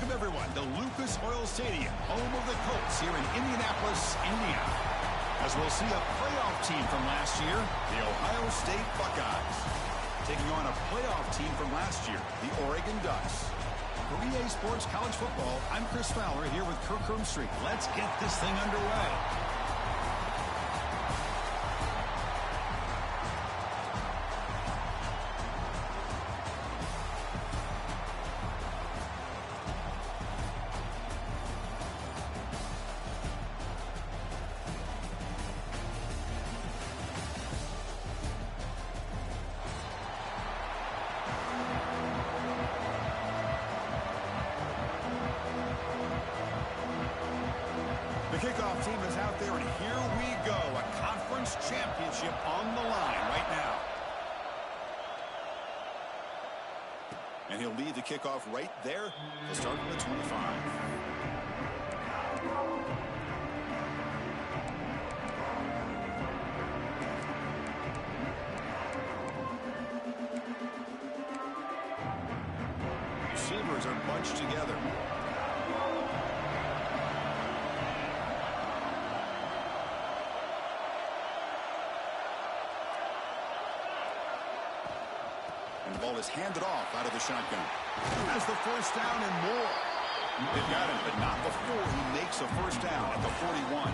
Welcome, everyone, to Lucas Oil Stadium, home of the Colts here in Indianapolis, Indiana. As we'll see a playoff team from last year, the Ohio State Buckeyes, taking on a playoff team from last year, the Oregon Ducks. For EA Sports College Football, I'm Chris Fowler here with Kirk Hermstreet. Let's get this thing underway. The kickoff team is out there, and here we go. A conference championship on the line right now. And he'll lead the kickoff right there. He'll start from the 25. Receivers are bunched together. And the ball is handed off out of the shotgun. Has the first down and more. They've got him, but not before he makes a first down at the 41.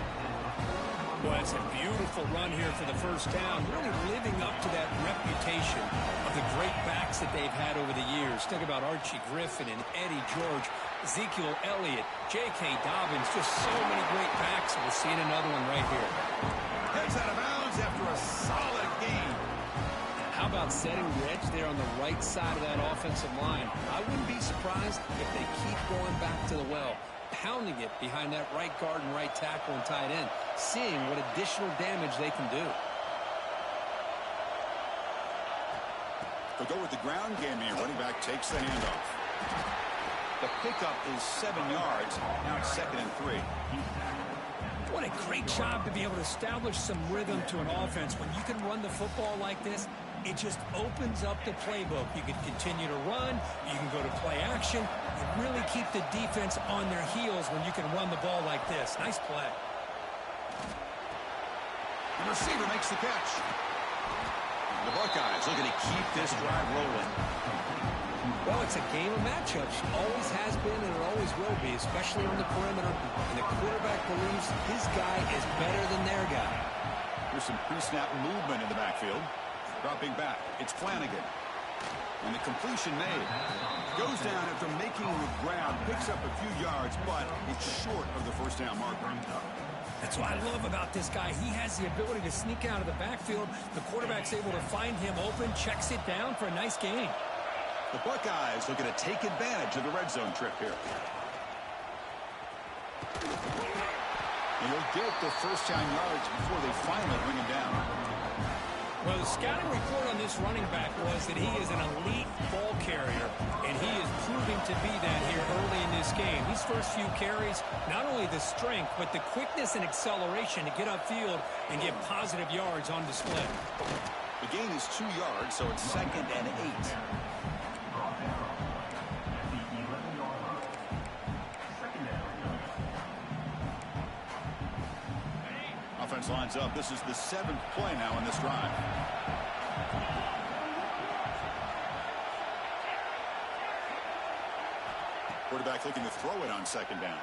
Well, it's a beautiful run here for the first down, really living up to that reputation of the great backs that they've had over the years. Think about Archie Griffin and Eddie George, Ezekiel Elliott, J.K. Dobbins, just so many great backs. We're seeing another one right here. Heads out of bounds after a solid game. How about setting the edge there on the right side of that offensive line? I wouldn't be surprised if they keep going back to the well, pounding it behind that right guard and right tackle and tight end, seeing what additional damage they can do. They'll go with the ground game here. Running back takes the handoff. The pickup is 7 yards. Now it's 2nd and 3. What a great job to be able to establish some rhythm to an offense. When you can run the football like this, it just opens up the playbook. You can continue to run. You can go to play action. You really keep the defense on their heels when you can run the ball like this. Nice play. The receiver makes the catch. The Buckeyes looking to keep this drive rolling. Well, it's a game of matchups. Always has been and it always will be, especially on the perimeter. And the quarterback believes his guy is better than their guy. There's some pre-snap movement in the backfield. Dropping back, it's Flanagan. And the completion made. Goes down after making the ground, picks up a few yards, but it's short of the first down marker. That's what I love about this guy. He has the ability to sneak out of the backfield. The quarterback's able to find him open, checks it down for a nice gain. The Buckeyes looking to take advantage of the red zone trip here. And he'll get the first down yards before they finally bring him down. Well, the scouting report on this running back was that he is an elite ball carrier, and he is proving to be that here early in this game. These first few carries, not only the strength, but the quickness and acceleration to get upfield and get positive yards on display. The gain is 2 yards, so it's 2nd and 8. Offense lines up. This is the 7th play now in this drive. Quarterback looking to throw it on 2nd down.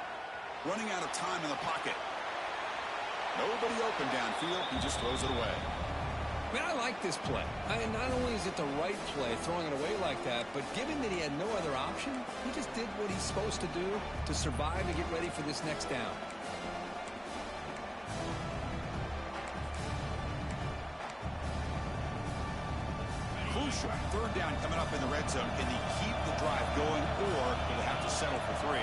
Running out of time in the pocket. Nobody open downfield. He just throws it away. Man, I like this play. Not only is it the right play, throwing it away like that, but given that he had no other option, he just did what he's supposed to do to survive and get ready for this next down. Crucial 3rd down coming up in the red zone. Can he keep the drive going, or will they have to settle for 3?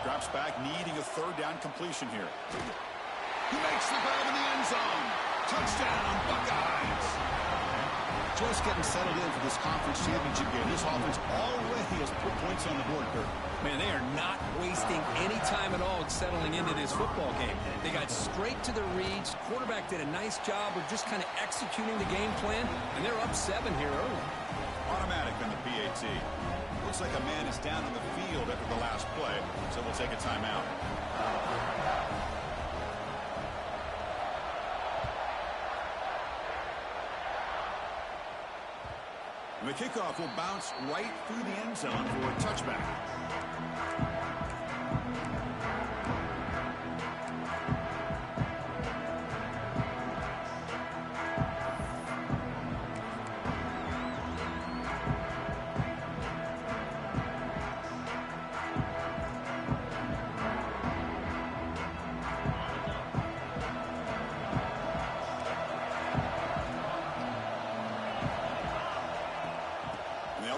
Drops back, needing a 3rd down completion here. He makes the grab in the end zone. Touchdown, Buckeyes. Just getting settled in for this conference championship game. This offense already has put points on the board, Kirk. Man, they are not wasting any time at all settling into this football game. They got straight to the reads. Quarterback did a nice job of just kind of executing the game plan, and they're up 7 here early. Automatic on the PAT. Looks like a man is down on the field after the last play, so we'll take a timeout. And the kickoff will bounce right through the end zone for a touchback.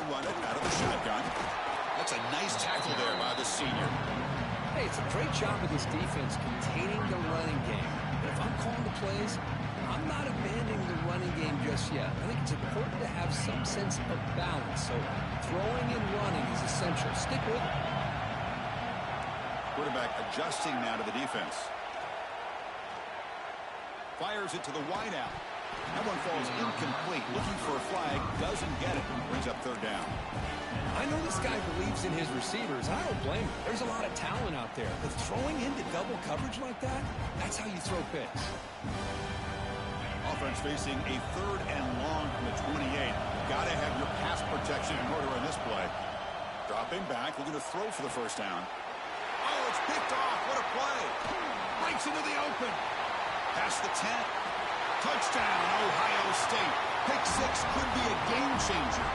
Run it out of the shotgun. That's a nice tackle there by the senior. Hey, it's a great job of this defense containing the running game. But if I'm calling the plays, I'm not abandoning the running game just yet. I think it's important to have some sense of balance. So throwing and running is essential. Stick with it. Quarterback adjusting now to the defense. Fires it to the wideout. That one falls incomplete. Looking for a flag. Doesn't get it. Brings up third down. I know this guy believes in his receivers. I don't blame him. There's a lot of talent out there. But throwing into double coverage like that, that's how you throw picks. Offense facing a third and long from the 28. Got to have your pass protection in order on this play. Dropping back. Looking to throw for the first down. Oh, it's picked off. What a play. Breaks into the open. Past the 10. Touchdown, Ohio State. Pick six could be a game changer.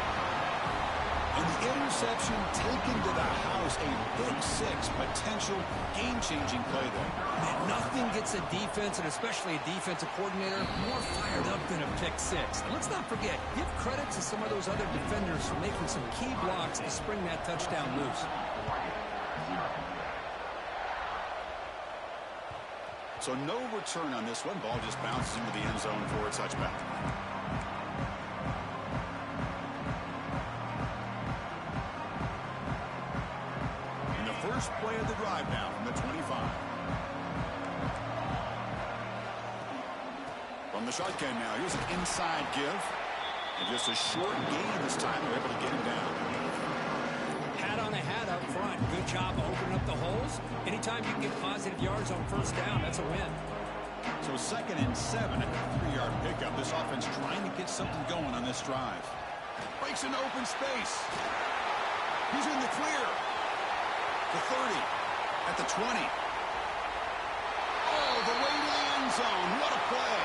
And the interception taken to the house, a big six, potential game-changing play there. And nothing gets a defense, and especially a defensive coordinator, more fired up than a pick six. And let's not forget, give credit to some of those other defenders for making some key blocks to spring that touchdown loose. So no return on this one. Ball just bounces into the end zone for a touchback. And the first play of the drive now from the 25. From the shotgun now, here's an inside give. And just a short gain this time. They're able to get him down. Hat on a hat up front. Good job of opening up the holes. Anytime you can get positive yards on first down, that's a win. So 2nd and 7 at the 3-yard pickup. This offense trying to get something going on this drive. Breaks into open space. He's in the clear. The 30. At the 20. Oh, the way to the end zone. What a play.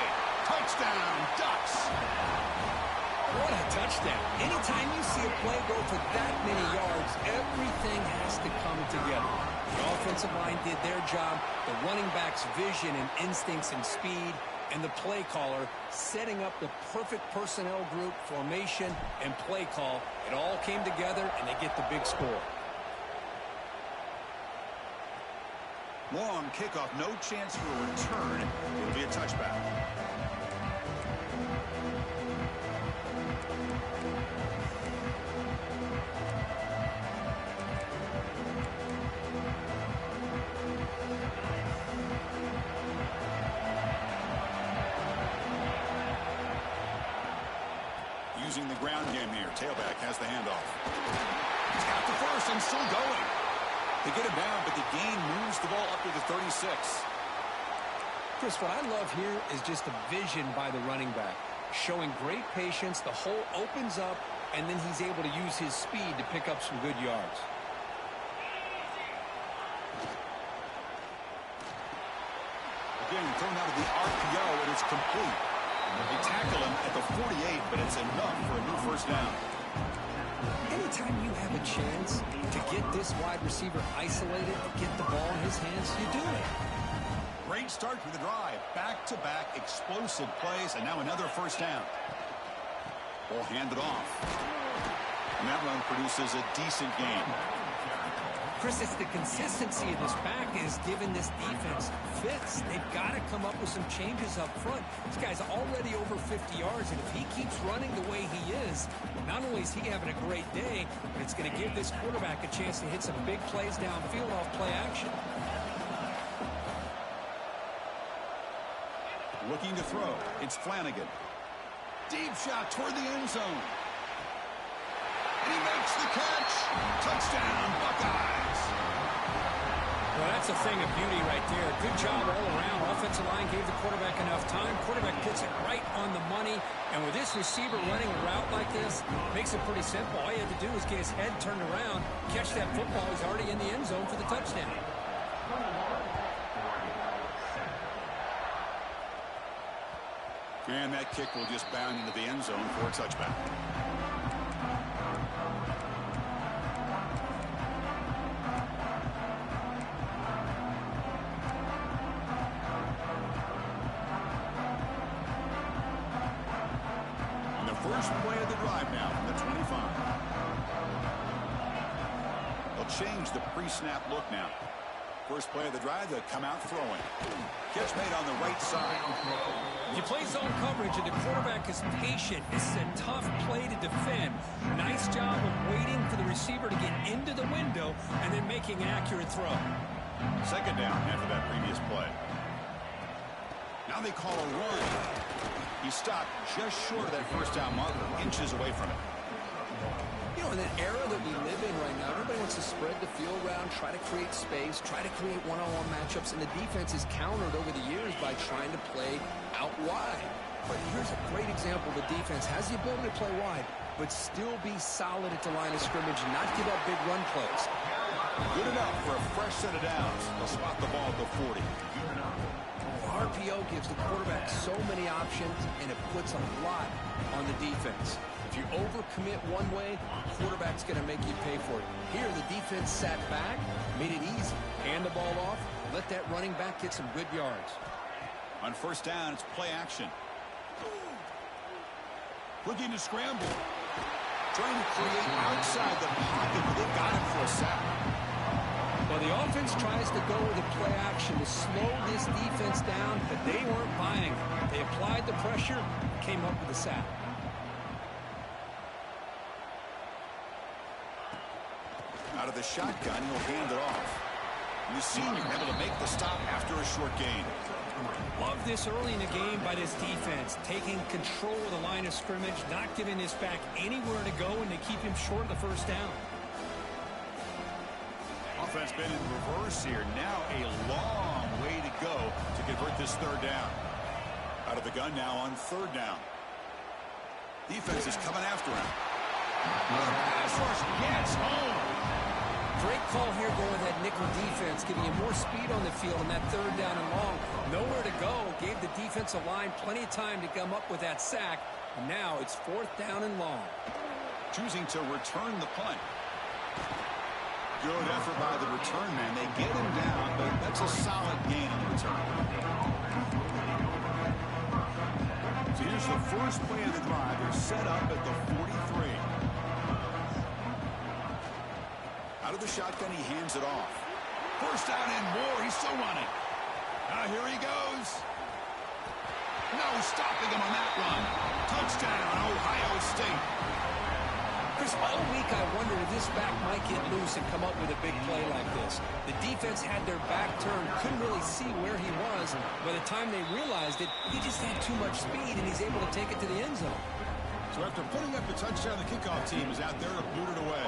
Touchdown, Ducks. What a touchdown. Anytime you see a play go for that many yards, everything has to come together. The offensive line did their job, the running back's vision and instincts and speed, and the play caller setting up the perfect personnel group, formation, and play call. It all came together, and they get the big score. Long kickoff, no chance for a return. It'll be a touchback. Using the ground game here. Tailback has the handoff. He's got the first and still going. They get him down, but the gain moves the ball up to the 36. Chris, what I love here is just the vision by the running back. Showing great patience, the hole opens up, and then he's able to use his speed to pick up some good yards. Again, thrown out of the RPO, and it's complete. They tackle him at the 48, but it's enough for a new first down. Anytime you have a chance to get this wide receiver isolated, get the ball in his hands, you do it. Great start to the drive. Back-to-back explosive plays, and now another first down. Ball handed off. And that run produces a decent gain. Chris, it's the consistency of this back is giving this defense fits. They've got to come up with some changes up front. This guy's already over 50 yards, and if he keeps running the way he is, not only is he having a great day, but it's going to give this quarterback a chance to hit some big plays downfield off play action. Looking to throw. It's Flanagan. Deep shot toward the end zone. And he makes the catch. Touchdown, Buckeyes. Well, that's a thing of beauty right there. Good job all around. Offensive line gave the quarterback enough time. Quarterback puts it right on the money. And with this receiver running a route like this, makes it pretty simple. All you had to do was get his head turned around, catch that football. He's already in the end zone for the touchdown. And that kick will just bound into the end zone for a touchback. On the first play of the drive now from the 25. They'll change the pre-snap look now. First play of the drive, they'll come out throwing. Catch made on the right side. You play zone coverage and the quarterback is patient. This is a tough play to defend. Nice job of waiting for the receiver to get into the window and then making an accurate throw. Second down after that previous play. Now they call a run. He stopped just short of that first down marker, inches away from it. You know, in an era that we live in right now, everybody wants to spread the field around, try to create space, try to create one-on-one matchups, and the defense is countered over the years by trying to play out wide. But here's a great example. The defense has the ability to play wide, but still be solid at the line of scrimmage and not give up big run plays. Good enough for a fresh set of downs. They'll spot the ball at the 40. RPO gives the quarterback so many options, and it puts a lot on the defense. If you overcommit one way, the quarterback's going to make you pay for it. Here, the defense sat back, made it easy. Hand the ball off, let that running back get some good yards. On first down, it's play action. Looking to scramble. Trying to create outside the pocket, but they got him for a sack. Well, the offense tries to go with the play action to slow this defense down, but they weren't buying it. They applied the pressure, came up with a sack. Out of the shotgun, he'll hand it off. And the senior able to make the stop after a short gain. Love this early in the game by this defense, taking control of the line of scrimmage, not giving this back anywhere to go, and to keep him short of the first down. Offense been in reverse here. Now a long way to go to convert this third down. Out of the gun now on third down. Defense is coming after him. Pass rush gets home. Great call here going with that nickel defense, giving you more speed on the field on that third down and long. Nowhere to go. Gave the defensive line plenty of time to come up with that sack. And now it's fourth down and long. Choosing to return the punt. Good effort by the return man. They get him down, but that's a solid gain on the return. So here's the first play of the drive. They're set up at the 43. Out of the shotgun, he hands it off. First down and more. He's still running. Now here he goes. No stopping him on that run. Touchdown, Ohio State. Chris, all week I wondered if this back might get loose and come up with a big play like this. The defense had their back turned, couldn't really see where he was. And by the time they realized it, he just had too much speed, and he's able to take it to the end zone. So after putting up the touchdown, the kickoff team is out there to boot it away.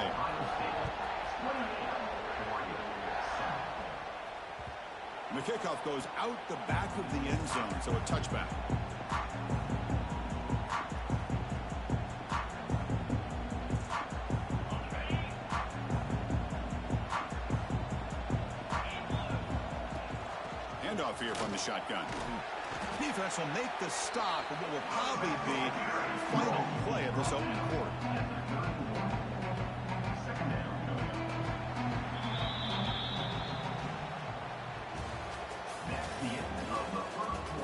And the kickoff goes out the back of the end zone, so a touchback. Handoff here from the shotgun. Defense will make the stop of what will probably be the final play of this opening quarter.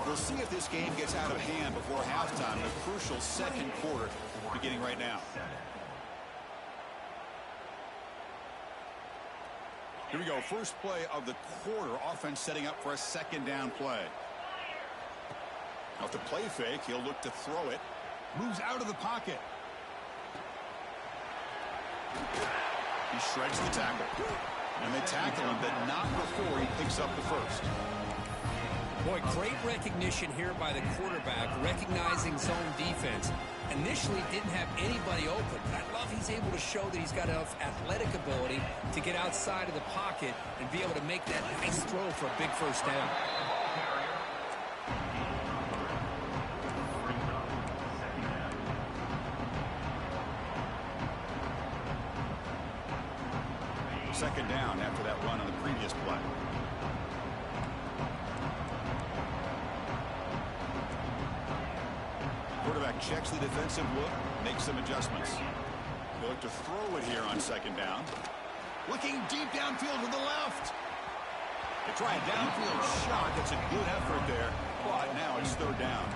We'll see if this game gets out of hand before halftime. The crucial second quarter beginning right now. Here we go. First play of the quarter. Offense setting up for a second down play. Off the play fake, he'll look to throw it. Moves out of the pocket. He shreds the tackle. And they tackle him, but not before he picks up the first. Boy, great recognition here by the quarterback, recognizing zone defense. Initially didn't have anybody open, but I love he's able to show that he's got enough athletic ability to get outside of the pocket and be able to make that nice throw for a big first down. Second down after that run on the previous play. Quarterback checks the defensive look, makes some adjustments. He'll look to throw it here on second down. Looking deep downfield to the left. They try a downfield shot. That's a good effort there. But now it's third down.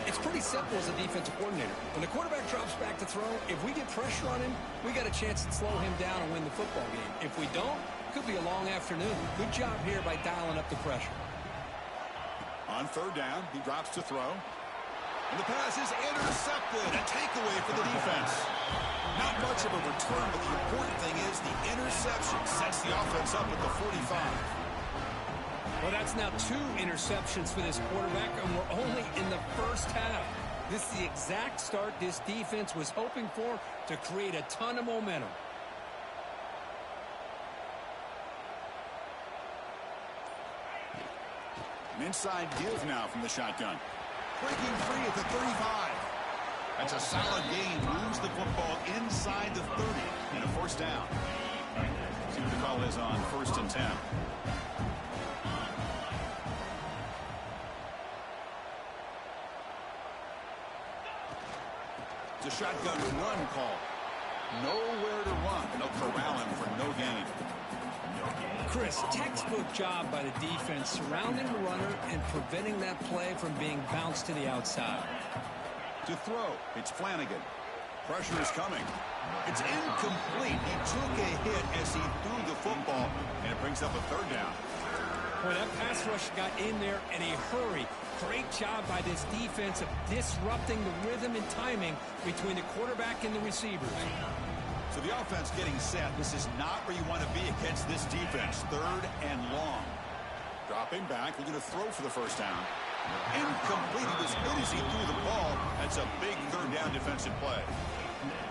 It's pretty simple as a defensive coordinator. When the quarterback drops back to throw, if we get pressure on him, we got a chance to slow him down and win the football game. If we don't, it could be a long afternoon. Good job here by dialing up the pressure. On third down, he drops to throw. And the pass is intercepted. A takeaway for the defense. Not much of a return, but the important thing is the interception sets the offense up at the 45. Well, that's now 2 interceptions for this quarterback, and we're only in the first half. This is the exact start this defense was hoping for to create a ton of momentum. An inside give now from the shotgun. Breaking free at the 35. That's a solid gain. Moves the football inside the 30 and a first down. See what the call is on 1st and 10. It's a shotgun run call. Nowhere to run. They'll corral him for no gain. Chris, textbook job by the defense surrounding the runner and preventing that play from being bounced to the outside. To throw, it's Flanagan. Pressure is coming. It's incomplete. He took a hit as he threw the football, and it brings up a third down. Boy, that pass rush got in there in a hurry. Great job by this defense of disrupting the rhythm and timing between the quarterback and the receivers. So the offense getting set. This is not where you want to be against this defense. Third and long. Dropping back, looking to throw for the first down. Incomplete. It was good as he threw the ball. That's a big third down defensive play.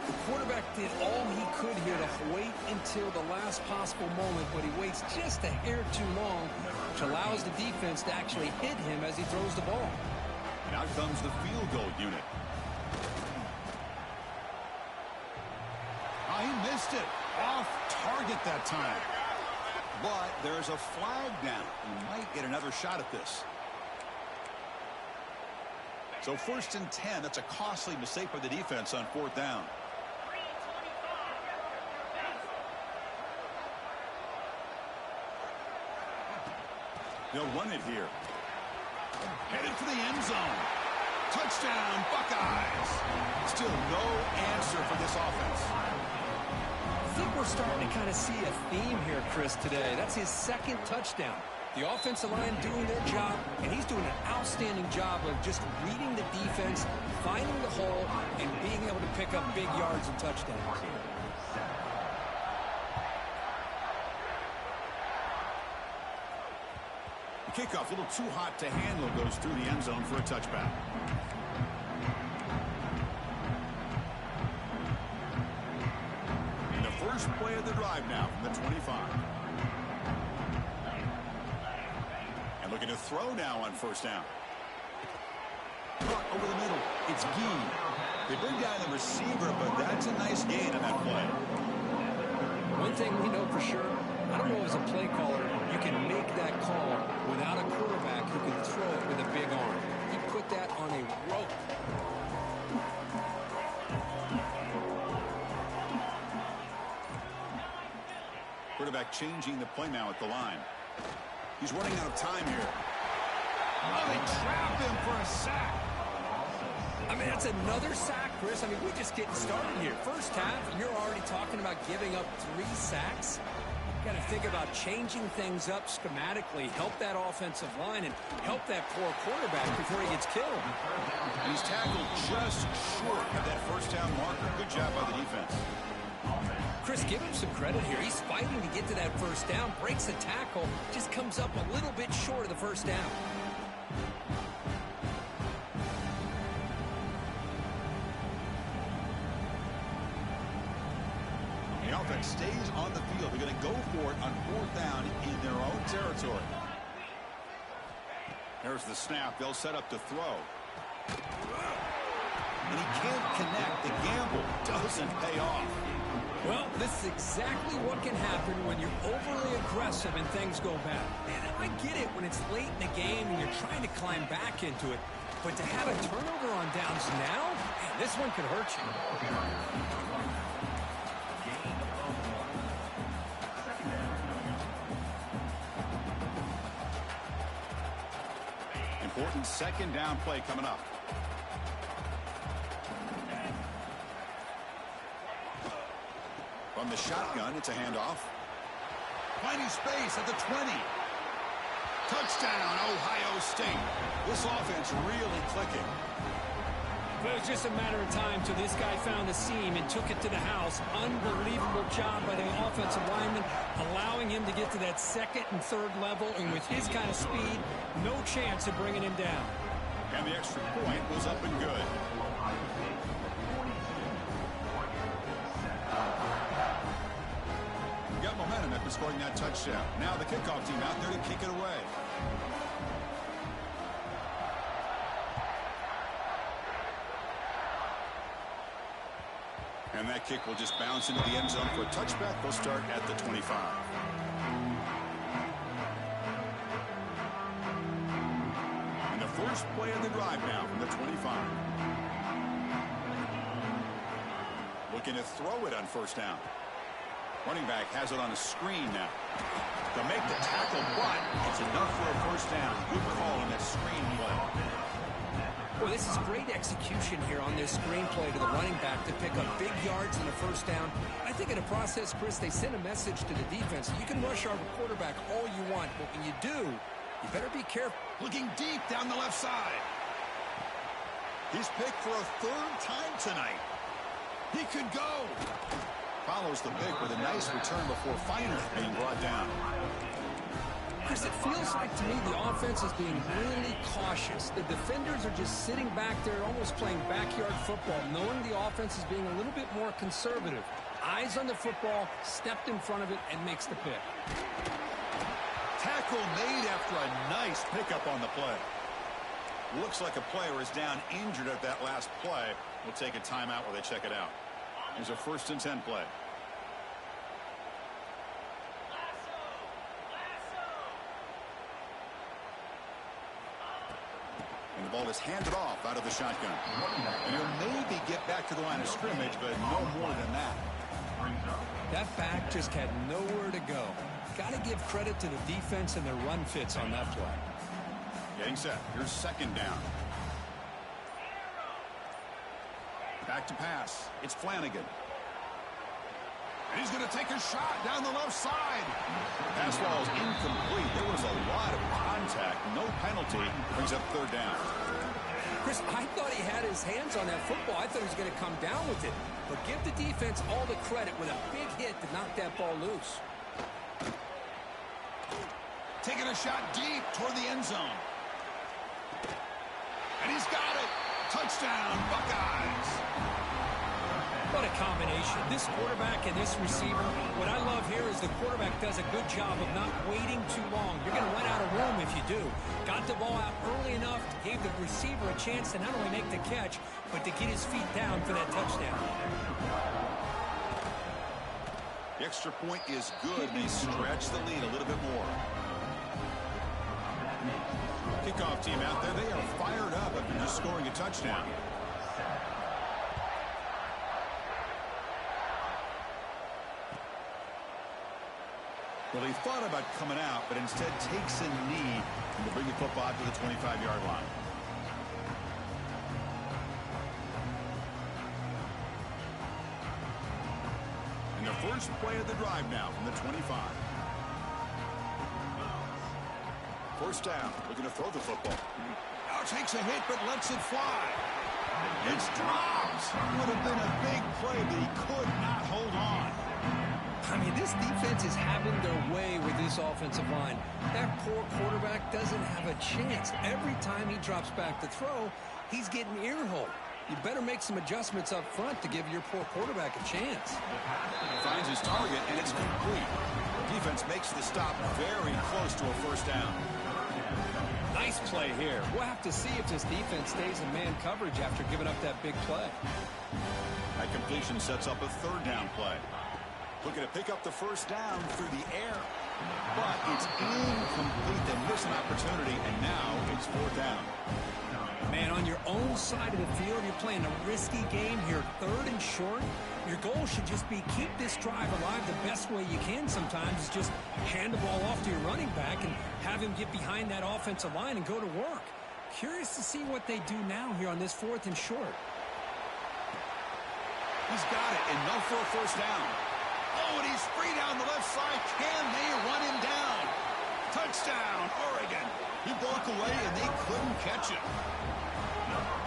The quarterback did all he could here to wait until the last possible moment, but he waits just a hair too long, which allows the defense to actually hit him as he throws the ball. And out comes the field goal unit. Oh, he missed it. Off target that time. But there's a flag down. He might get another shot at this. So 1st and 10, that's a costly mistake by the defense on 4th down. They'll run it here. Headed for the end zone. Touchdown, Buckeyes. Still no answer for this offense. I think we're starting to kind of see a theme here, Chris, today. That's his 2nd touchdown. The offensive line doing their job, and he's doing an outstanding job of just reading the defense, finding the hole, and being able to pick up big yards and touchdowns. The kickoff, a little too hot to handle, goes through the end zone for a touchback. And the first play of the drive now from the 25. And looking to throw now on 1st down. Caught over the middle. It's Gee. They bring down the receiver, but that's a nice gain on that play. One thing we know for sure, I don't know as a play caller, you can make that call without a quarterback who can throw it with a big arm. He put that on a rope. Quarterback changing the play now at the line. He's running out of time here. Oh, they trap him for a sack. I mean, that's another sack, Chris. I mean, we're just getting started here. First half, and you're already talking about giving up 3 sacks. Got to think about changing things up schematically, help that offensive line, and help that poor quarterback before he gets killed. He's tackled just short of that first down marker. Good job by the defense. Chris, give him some credit here. He's fighting to get to that first down, breaks the tackle, just comes up a little bit short of the first down. The offense stays on the field. They're going to go for it on 4th down in their own territory. There's the snap. They'll set up to throw. And he can't connect. The gamble doesn't pay off. Well, this is exactly what can happen when you're overly aggressive and things go bad. Man, I get it when it's late in the game and you're trying to climb back into it. But to have a turnover on downs now, man, this one could hurt you. Important 2nd down play coming up. From the shotgun, it's a handoff. Finding space at the 20. Touchdown, Ohio State. This offense really clicking. But it was just a matter of time till this guy found the seam and took it to the house. Unbelievable job by the offensive lineman, allowing him to get to that 2nd and 3rd level. And with his kind of speed, no chance of bringing him down. And the extra point was up and good. Got momentum after scoring that touchdown. Now the kickoff team out there to kick it away. And that kick will just bounce into the end zone for a touchback. They'll start at the 25. And the first play of the drive now from the 25. Looking to throw it on 1st down. Running back has it on a screen now. To make the tackle, but it's enough for a 1st down. Good call on that screen play. Well, this is great execution here on this screenplay to the running back to pick up big yards in the 1st down. I think in the process, Chris, they sent a message to the defense. You can rush our quarterback all you want, but when you do, you better be careful. Looking deep down the left side. He's picked for a 3rd time tonight. He could go. Follows the pick with a nice return before Feiner being brought down. Chris, it feels like to me the offense is being really cautious. The defenders are just sitting back there almost playing backyard football, knowing the offense is being a little bit more conservative. Eyes on the football, stepped in front of it, and makes the pick. Tackle made after a nice pickup on the play. Looks like a player is down injured at that last play. We'll take a timeout while they check it out. Here's a 1st and 10 play. And the ball is handed off out of the shotgun. And he'll maybe get back to the line of scrimmage, but no more than that. That back just had nowhere to go. Got to give credit to the defense and their run fits on that play. Getting set. Here's 2nd down. Back to pass. It's Flanagan. And he's going to take a shot down the left side. Pass ball is incomplete. There was a lot of contact. No penalty. Brings up 3rd down. Chris, I thought he had his hands on that football. I thought he was going to come down with it. But give the defense all the credit with a big hit to knock that ball loose. Taking a shot deep toward the end zone. And he's got it. Touchdown, Buckeyes. What a combination. This quarterback and this receiver. What I love here is the quarterback does a good job of not waiting too long. You're going to run out of room if you do. Got the ball out early enough, gave the receiver a chance to not only make the catch, but to get his feet down for that touchdown. The extra point is good. They stretch the lead a little bit more. Kickoff team out there. They are fired up after just scoring a touchdown. Well, he thought about coming out, but instead takes a knee and will bring the football to the 25-yard line. And the first play of the drive now from the 25. First down, looking to throw the football. Now takes a hit, but lets it fly. It's dropped. Would have been a big play, but he could not hold on. I mean, this defense is having their way with this offensive line. That poor quarterback doesn't have a chance. Every time he drops back to throw, he's getting ear-holed. You better make some adjustments up front to give your poor quarterback a chance. Finds his target, and it's complete. Defense makes the stop very close to a first down. Nice play here. We'll have to see if this defense stays in man coverage after giving up that big play. That completion sets up a third down play. Looking to pick up the first down through the air. But it's incomplete. They miss an opportunity, and now it's fourth down. Man, on your own side of the field, you're playing a risky game here, third and short. Your goal should just be keep this drive alive the best way you can sometimes is just hand the ball off to your running back and have him get behind that offensive line and go to work. Curious to see what they do now here on this fourth and short. He's got it, enough for a first down. Oh, and he's free down the left side. Can they run him down? Touchdown, Oregon. He broke away, and they couldn't catch him.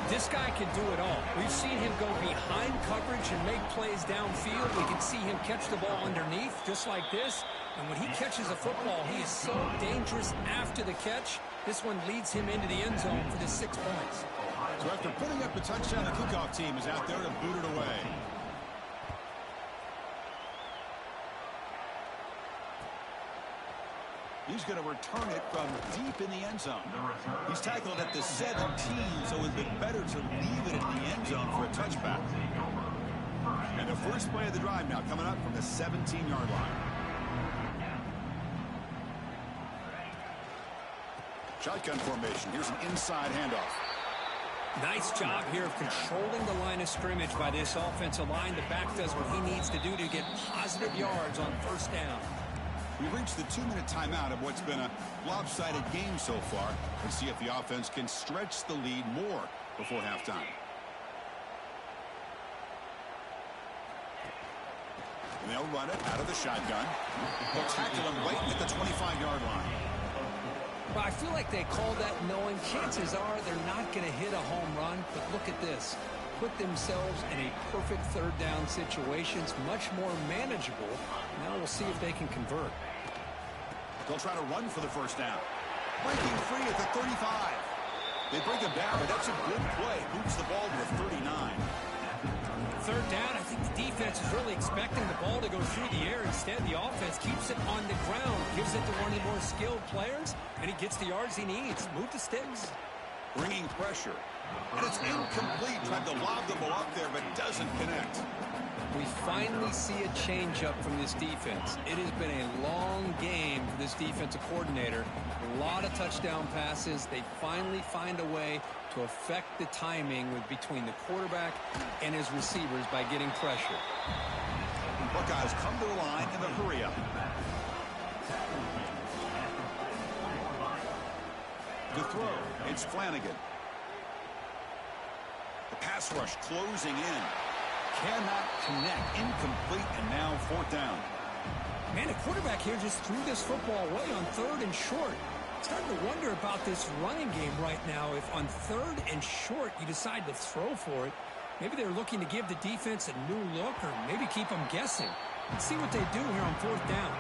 This guy can do it all. We've seen him go behind coverage and make plays downfield. We can see him catch the ball underneath, just like this. And when he catches a football, he is so dangerous after the catch. This one leads him into the end zone for the 6 points. So after putting up a touchdown, the kickoff team is out there to boot it away. He's going to return it from deep in the end zone. He's tackled at the 17, so it would be better to leave it in the end zone for a touchback. And the first play of the drive now coming up from the 17-yard line. Shotgun formation. Here's an inside handoff. Nice job here of controlling the line of scrimmage by this offensive line. The back does what he needs to do to get positive yards on first down. We've reached the 2-minute timeout of what's been a lopsided game so far. Let's see if the offense can stretch the lead more before halftime. And they'll run it out of the shotgun. They'll tackle him right at the 25-yard line. Well, I feel like they call that knowing chances are they're not going to hit a home run. But look at this. Put themselves in a perfect third down situation. It's much more manageable. Now we'll see if they can convert. They'll try to run for the first down. Breaking free at the 35. They bring him down, but that's a good play. Moves the ball to the 39. Third down, I think the defense is really expecting the ball to go through the air. Instead, the offense keeps it on the ground, gives it to one of the more skilled players, and he gets the yards he needs. Move the sticks. Bringing pressure. And it's incomplete. Tried to lob the ball up there, but doesn't connect. We finally see a change-up from this defense. It has been a long game for this defensive coordinator. A lot of touchdown passes. They finally find a way to affect the timing between the quarterback and his receivers by getting pressure. Buckeyes come to the line in the hurry-up. To throw, it's Flanagan. The pass rush closing in. Cannot connect. Incomplete, and now fourth down. Man, the quarterback here just threw this football away on third and short. Starting to wonder about this running game right now. If on third and short you decide to throw for it, maybe they're looking to give the defense a new look or maybe keep them guessing. Let's see what they do here on fourth down.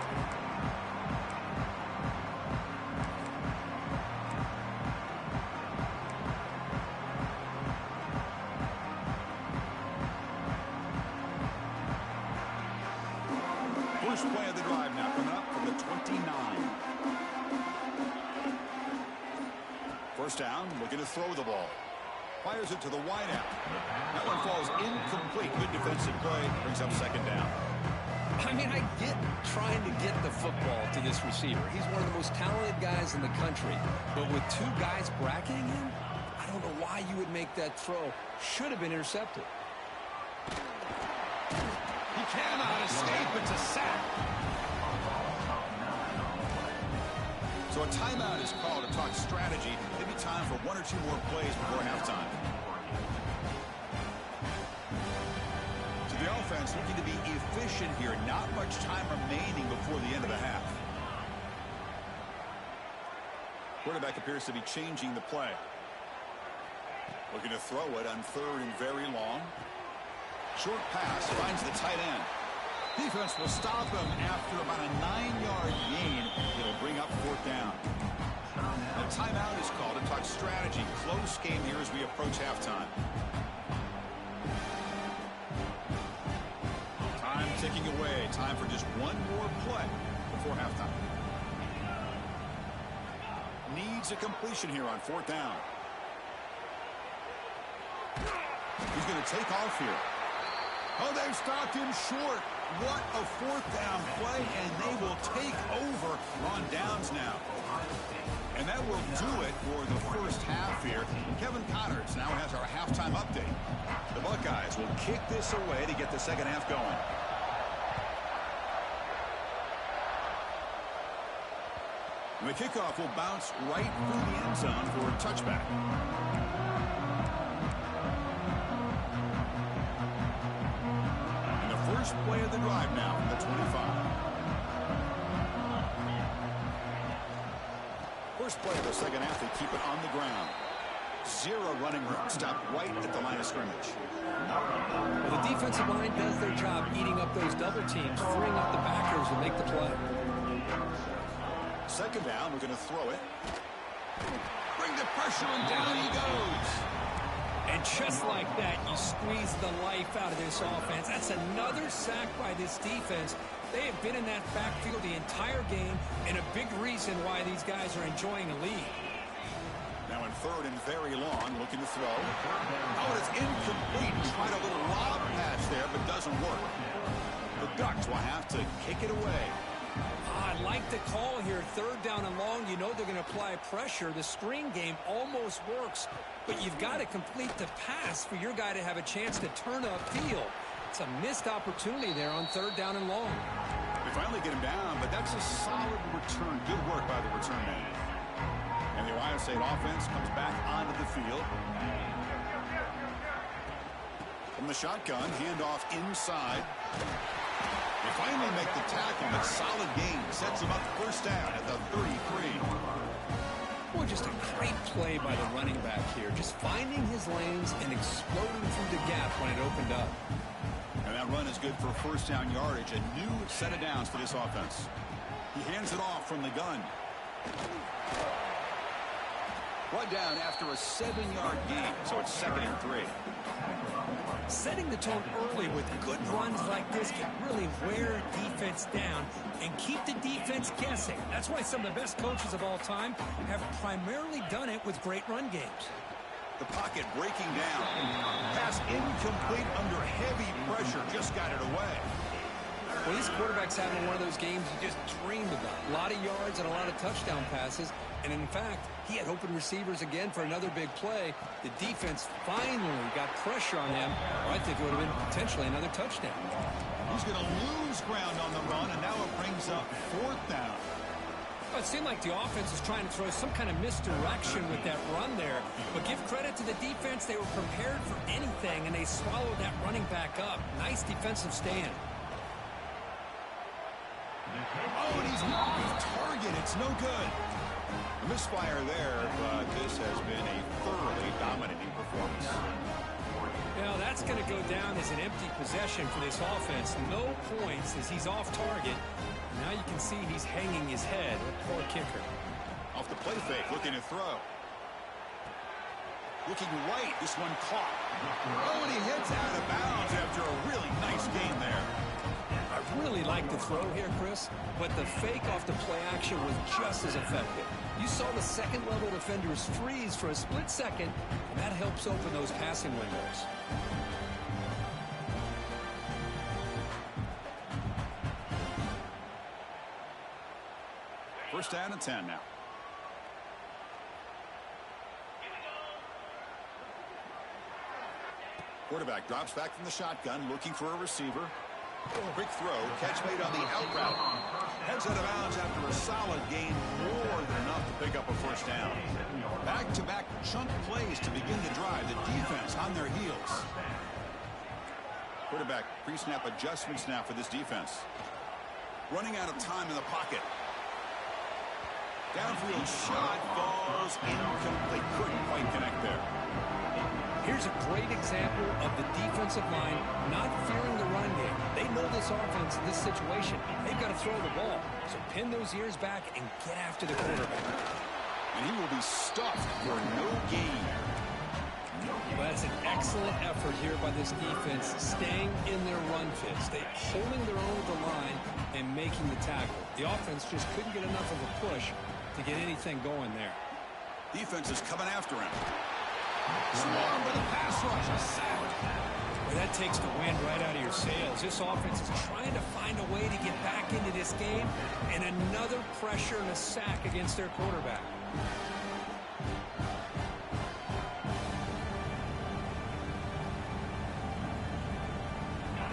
First play of the drive now coming up from the 29. First down, looking to throw the ball. Fires it to the wideout. That one falls incomplete. Good defensive play. Brings up second down. I mean, I get trying to get the football to this receiver. He's one of the most talented guys in the country. But with two guys bracketing him, I don't know why you would make that throw. Should have been intercepted. He cannot escape. It's a sack. So a timeout is called to talk strategy. Maybe time for one or two more plays before halftime. So the offense looking to be efficient here. Not much time remaining before the end of the half. Quarterback appears to be changing the play. Looking to throw it on third and very long. Short pass finds the tight end. Defense will stop him after about a 9-yard gain. It'll bring up 4th down. A timeout is called to talk strategy. Close game here as we approach halftime. Time ticking away. Time for just one more play before halftime. Needs a completion here on 4th down. He's going to take off here. Oh, they've stopped him short. What a 4th down play, and they will take over on downs now. And that will do it for the first half here. Kevin Connors now has our halftime update. The Buckeyes will kick this away to get the second half going. And the kickoff will bounce right through the end zone for a touchback. And the first play of the drive now from the 25. First play of the second half, they keep it on the ground. 0 running room. Stop right at the line of scrimmage. Well, the defensive line does their job eating up those double teams, freeing up the backers to make the play. Second down, we're going to throw it. Bring the pressure, and down he goes. And just like that, you squeeze the life out of this offense. That's another sack by this defense. They have been in that backfield the entire game, and a big reason why these guys are enjoying a lead. Now in 3rd and very long, looking to throw. Oh, it's incomplete. Tried a little lob pass there, but doesn't work. The Ducks will have to kick it away. I like the call here. 3rd down and long. You know they're going to apply pressure. The screen game almost works, but you've got to complete the pass for your guy to have a chance to turn upfield. It's a missed opportunity there on 3rd down and long. They finally get him down, but that's a solid return. Good work by the return man. And the Ohio State offense comes back onto the field. From the shotgun, handoff inside. They finally make the tackle, but solid gain. Sets him up 1st down at the 33. Boy, just a great play by the running back here. Just finding his lanes and exploding through the gap when it opened up. And that run is good for 1st down yardage. A new set of downs for this offense. He hands it off from the gun. Brought down after a 7-yard gain, so it's 2nd and 3. Setting the tone early with good runs like this can really wear defense down and keep the defense guessing. That's why some of the best coaches of all time have primarily done it with great run games. The pocket breaking down. Pass incomplete under heavy pressure. Just got it away. Well, this quarterback's having one of those games you just dreamed about. A lot of yards and a lot of touchdown passes. And in fact, he had open receivers again for another big play. The defense finally got pressure on him. I think it would have been potentially another touchdown. He's going to lose ground on the run, and now it brings up 4th down. Well, it seemed like the offense was trying to throw some kind of misdirection with that run there. But give credit to the defense. They were prepared for anything, and they swallowed that running back up. Nice defensive stand. Oh, and he's off target. It's no good. A misfire there, but this has been a thoroughly dominating performance. Now, that's going to go down as an empty possession for this offense. No points as he's off target. Now you can see he's hanging his head. Poor kicker. Off the play fake, looking to throw. Looking right, this one caught. Oh, and he hits out of bounds after a really nice gain there. I really like the throw here, Chris, but the fake off the play action was just as effective. You saw the second-level defenders freeze for a split second, and that helps open those passing windows. First down and 10 now. Quarterback drops back from the shotgun, looking for a receiver. Quick throw, catch made on the out route. Heads out of bounds after a solid gain, more than enough to pick up a first down. Back-to-back chunk plays to begin the drive. The defense on their heels. Quarterback pre-snap adjustments now for this defense. Running out of time in the pocket. Downfield shot falls incomplete. Couldn't quite connect there. Here's a great example of the defensive line not fearing the run game. They know this offense in this situation. They've got to throw the ball. So pin those ears back and get after the quarterback. And he will be stuffed for no gain. Well, that's an excellent effort here by this defense, staying in their run fits. They're holding their own at the line and making the tackle. The offense just couldn't get enough of a push to get anything going there. Defense is coming after him. Swarm with a pass rush. A sack. Well, that takes the wind right out of your sails. This offense is trying to find a way to get back into this game, and another pressure and a sack against their quarterback.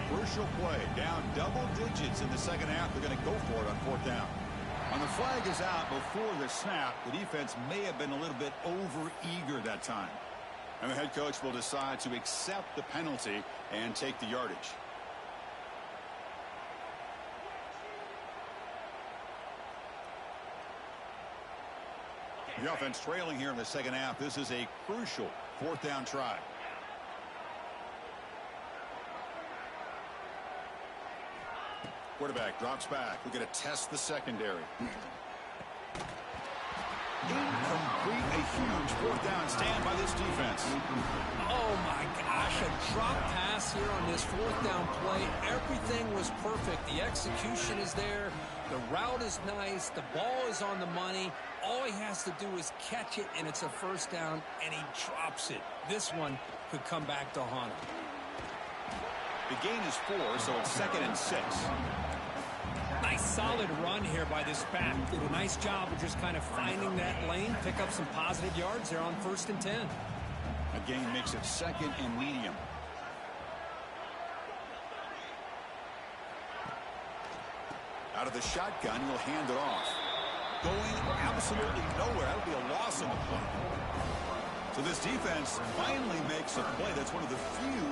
Crucial play. Down double digits in the second half. They're going to go for it on fourth down. And the flag is out before the snap. The defense may have been a little bit over-eager that time. And the head coach will decide to accept the penalty and take the yardage. The offense trailing here in the second half. This is a crucial fourth down try. Quarterback drops back. We're going to test the secondary. Incomplete. A huge fourth down stand by this defense. Oh, my gosh. A drop pass here on this fourth down play. Everything was perfect. The execution is there. The route is nice. The ball is on the money. All he has to do is catch it, and it's a first down, and he drops it. This one could come back to haunt him. The gain is 4, so it's 2nd and 6. Nice solid run here by this back. Did a nice job of just kind of finding that lane, pick up some positive yards there on 1st and 10. A gain makes it 2nd and medium. Out of the shotgun, he'll hand it off. Going absolutely nowhere. That'll be a loss on the play. So this defense finally makes a play. That's one of the few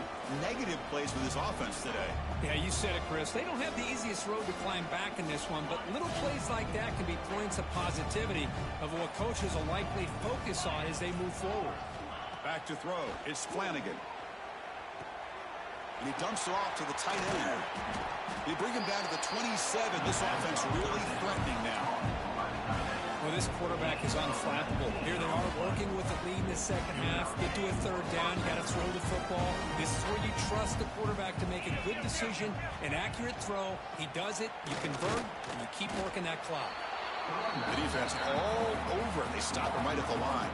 negative plays for this offense today. Yeah, you said it, Chris. They don't have the easiest road to climb back in this one, but little plays like that can be points of positivity of what coaches will likely focus on as they move forward. Back to throw. It's Flanagan. And he dumps it off to the tight end. They bring him down to the 27. This offense really threatening now. Well, this quarterback is unflappable. Here they are working with the lead in the second half. Get to a third down. You got to throw the football. This is where you trust the quarterback to make a good decision, an accurate throw. He does it. You convert, and you keep working that clock. The defense all over. They stop him right at the line.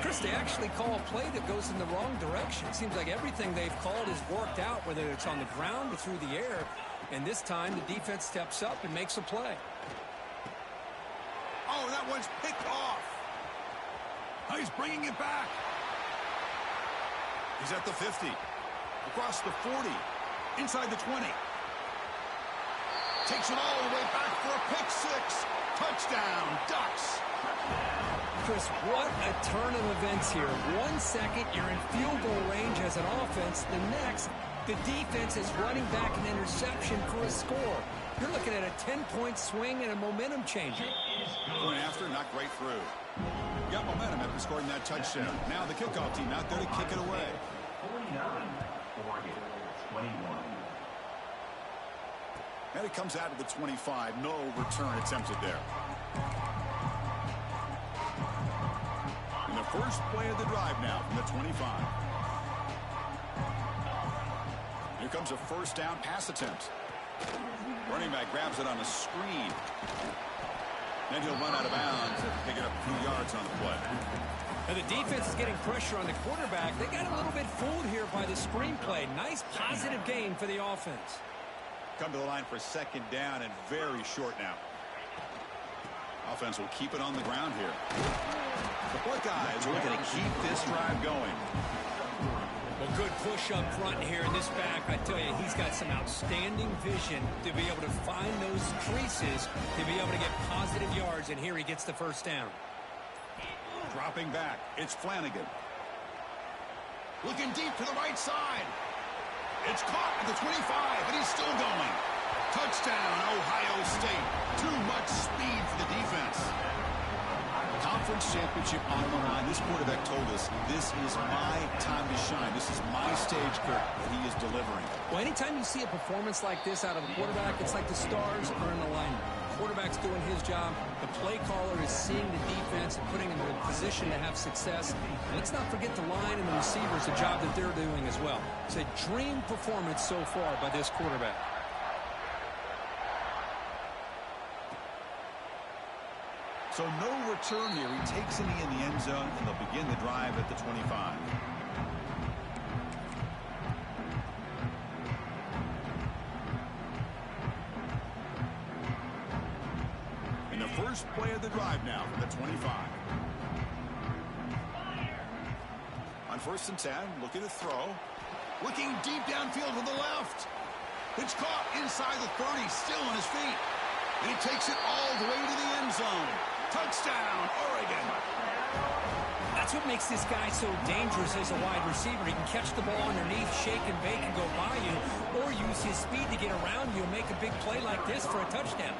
Chris, they actually call a play that goes in the wrong direction. It seems like everything they've called has worked out, whether it's on the ground or through the air. And this time, the defense steps up and makes a play. Oh, that one's picked off. Oh, he's bringing it back. He's at the 50. Across the 40. Inside the 20. Takes it all the way back for a pick six. Touchdown, Ducks. Chris, what a turn of events here. 1 second, you're in field goal range as an offense. The next, the defense is running back an interception for a score. You're looking at a 10-point swing and a momentum changer. Going after, not right through. Got momentum after scoring that touchdown. Now the kickoff team out there to kick it away. 21. And it comes out to the 25. No return attempted there. And the first play of the drive now from the 25. Here comes a first down pass attempt. Running back grabs it on a screen. Then he'll run out of bounds and pick it up a few yards on the play. Now the defense is getting pressure on the quarterback. They got a little bit fooled here by the screen play. Nice positive gain for the offense. Come to the line for second down and very short now. Offense will keep it on the ground here. The Buckeyes are looking to keep this drive going. Well, good push up front here in this back. I tell you, he's got some outstanding vision to be able to find those creases, to be able to get positive yards, and here he gets the first down. Dropping back, it's Flanagan. Looking deep to the right side. It's caught at the 25, and he's still going. Touchdown, Ohio State. Too much speed for the defense. conference championship on the line. This quarterback told us, this is my time to shine. This is my stage, Kirk, that he is delivering. Well, anytime you see a performance like this out of a quarterback, it's like the stars are in alignment. The quarterback's doing his job. The play caller is seeing the defense and putting them in a position to have success. And let's not forget the line and the receivers, the job that they're doing as well. It's a dream performance so far by this quarterback. So no return here. He takes a knee in the end zone, and they'll begin the drive at the 25. And the first play of the drive now from the 25. On 1st and 10, looking to throw. Looking deep downfield to the left. It's caught inside the 30, still on his feet. And he takes it all the way to the end zone. Touchdown, Oregon. That's what makes this guy so dangerous as a wide receiver. He can catch the ball underneath, shake and bake, and go by you, or use his speed to get around you and make a big play like this for a touchdown.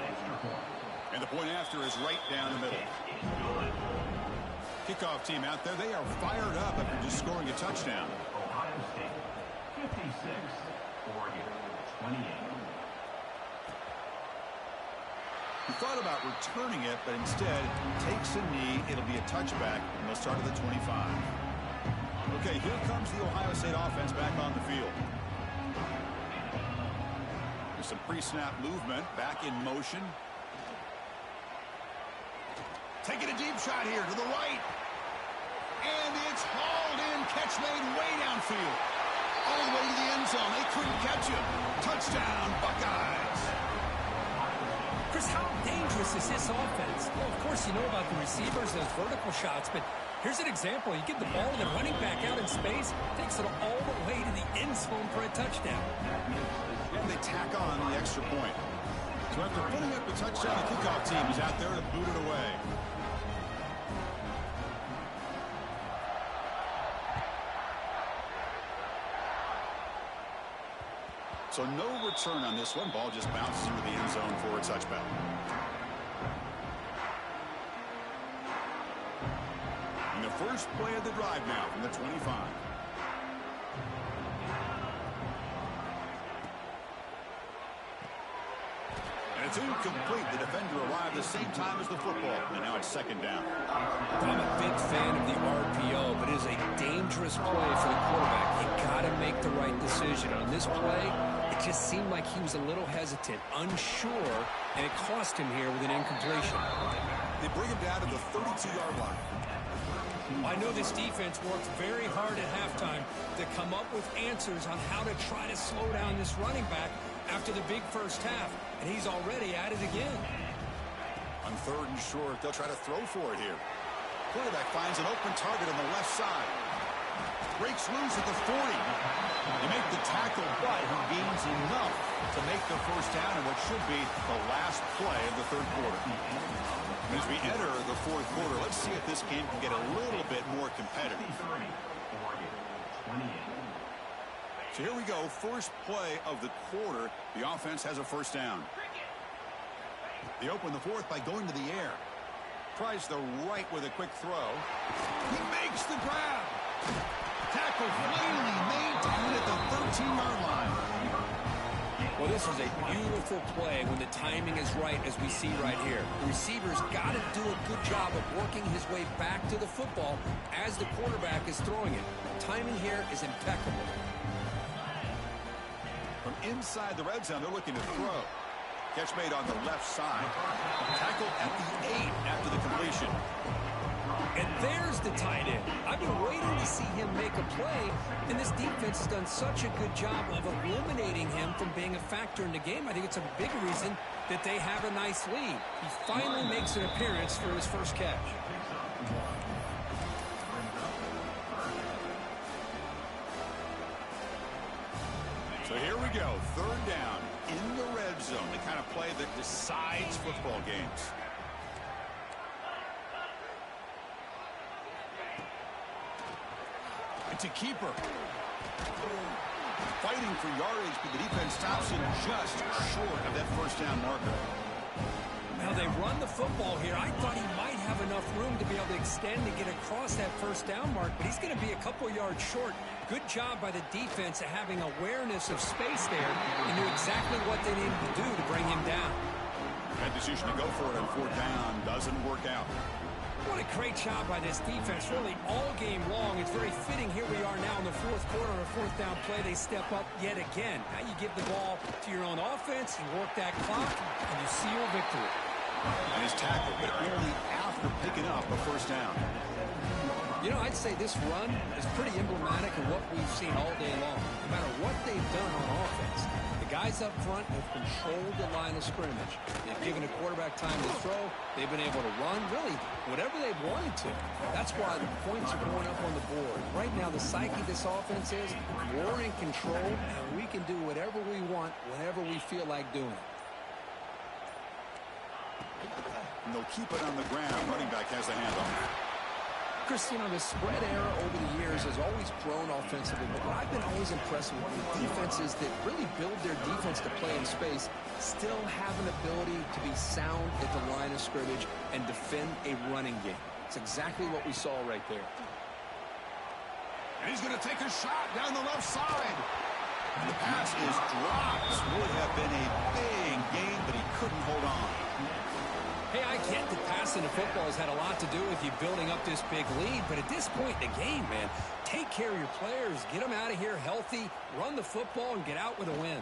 And the point after is right down the middle. Kickoff team out there, they are fired up after just scoring a touchdown. Ohio State, 56, Oregon, 28. He thought about returning it, but instead takes a knee. It'll be a touchback, and they'll start at the 25. Okay, here comes the Ohio State offense back on the field. There's some pre-snap movement, back in motion. Taking a deep shot here to the right. And it's hauled in, catch made way downfield. All the way to the end zone. They couldn't catch him. Touchdown, Buckeyes. Chris, how dangerous is this offense? Well, of course, you know about the receivers, those vertical shots, but here's an example. You get the ball to the running back out in space, takes it all the way to the end zone for a touchdown. And they tack on the extra point. So after putting up the touchdown, the kickoff team is out there to boot it away. So no return on this one. Ball just bounces into the end zone for a touchback. And the first play of the drive now from the 25. And it's incomplete. The defender arrived the same time as the football. And now it's 2nd down. I'm a big fan of the RPO, but it is a dangerous play for the quarterback. You got to make the right decision. On this play, it just seemed like he was a little hesitant, unsure, and it cost him here with an incompletion. They bring him down to the 32-yard line. I know this defense worked very hard at halftime to come up with answers on how to try to slow down this running back after the big first half, and he's already at it again. On 3rd and short, they'll try to throw for it here. Quarterback finds an open target on the left side. Breaks loose at the 40. They make the tackle, but he gains enough to make the first down in what should be the last play of the 3rd quarter. And as we enter the 4th quarter, let's see if this game can get a little bit more competitive. So here we go, first play of the quarter. The offense has a first down. They open the 4th by going to the air. Tries the right with a quick throw. He makes the grab. Tackle finally maintained at the 13-yard line. Well, this is a beautiful play when the timing is right, as we see right here. The receiver's got to do a good job of working his way back to the football as the quarterback is throwing it. The timing here is impeccable. From inside the red zone, they're looking to throw. Catch made on the left side. Tackled at the 8 after the completion. And there's the tight end. I've been waiting to see him make a play, and this defense has done such a good job of eliminating him from being a factor in the game. I think it's a big reason that they have a nice lead. He finally makes an appearance for his first catch. So here we go, 3rd down in the red zone, the kind of play that decides football games. It's a keeper. Fighting for yardage, but the defense stops him just short of that first down marker. And Now they run the football here. I thought he might have enough room to be able to extend and get across that first down mark, but he's going to be a couple yards short. Good job by the defense of having awareness of space there and knew exactly what they needed to do to bring him down. That decision to go for it on fourth down doesn't work out. What a great job by this defense, really all game long. It's very fitting. Here we are now in the fourth quarter on a fourth down play. They step up yet again. Now you give the ball to your own offense, you work that clock, and you seal victory. And his tackle, but only after picking up a first down. You know, I'd say this run is pretty emblematic of what we've seen all day long. No matter what they've done on offense, the guys up front have controlled the line of scrimmage. They've given a quarterback time to throw. They've been able to run, really, whatever they've wanted to. That's why the points are going up on the board. Right now, the psyche of this offense is we're in control, and we can do whatever we want whenever we feel like doing it. And they'll keep it on the ground. Running back has the handoff. Chris, you know, the spread era over the years has always grown offensively, but what I've been always impressed with defenses that really build their defense to play in space still have an ability to be sound at the line of scrimmage and defend a running game. It's exactly what we saw right there. And he's going to take a shot down the left side. And the pass is dropped. This would have been a big gain, but he couldn't hold on. Hey, I get that passing the football has had a lot to do with you building up this big lead, but at this point in the game, man, take care of your players, get them out of here healthy, run the football, and get out with a win.